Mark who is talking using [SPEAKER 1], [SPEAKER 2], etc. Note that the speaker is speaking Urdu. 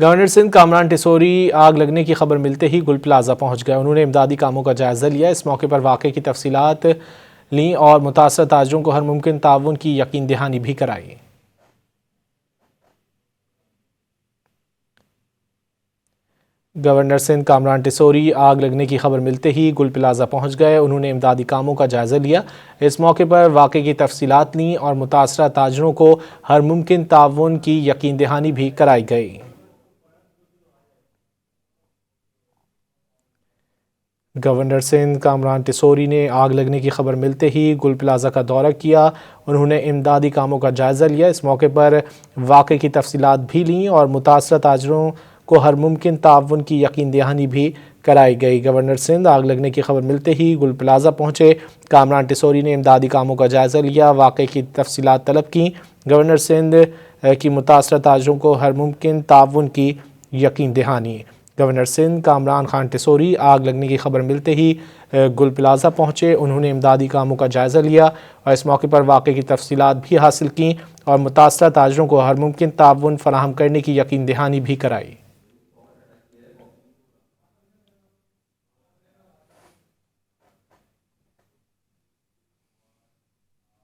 [SPEAKER 1] گورنر سندھ کامران ٹیسوری آگ لگنے کی خبر ملتے ہی گل پلازہ پہنچ گئے۔ انہوں نے امدادی کاموں کا جائزہ لیا۔ اس موقع پر واقعے کی تفصیلات لیں اور متاثرہ تاجروں کو ہر ممکن تعاون کی یقین دہانی بھی کرائی۔ گورنر سندھ کامران ٹیسوری آگ لگنے کی خبر ملتے ہی گل پلازہ پہنچ گئے۔ انہوں نے امدادی کاموں کا جائزہ لیا۔ اس موقع پر واقعے کی تفصیلات لیں اور متاثرہ تاجروں کو ہر ممکن تعاون کی یقین دہانی بھی کرائی گئی۔ گورنر سندھ کامران ٹیسوری نے آگ لگنے کی خبر ملتے ہی گل پلازہ کا دورہ کیا۔ انہوں نے امدادی کاموں کا جائزہ لیا۔ اس موقع پر واقعے کی تفصیلات بھی لیں اور متاثرہ تاجروں کو ہر ممکن تعاون کی یقین دہانی بھی کرائی گئی۔ گورنر سندھ آگ لگنے کی خبر ملتے ہی گل پلازہ پہنچے۔ کامران ٹیسوری نے امدادی کاموں کا جائزہ لیا، واقعے کی تفصیلات طلب کیں۔ گورنر سندھ کی متاثرہ تاجروں کو ہر ممکن تعاون کی یقین دہانی۔ گورنر سندھ کامران خان ٹیسوری آگ لگنے کی خبر ملتے ہی گل پلازہ پہنچے۔ انہوں نے امدادی کاموں کا جائزہ لیا اور اس موقع پر واقعے کی تفصیلات بھی حاصل کیں اور متاثرہ تاجروں کو ہر ممکن تعاون فراہم کرنے کی یقین دہانی بھی کرائی۔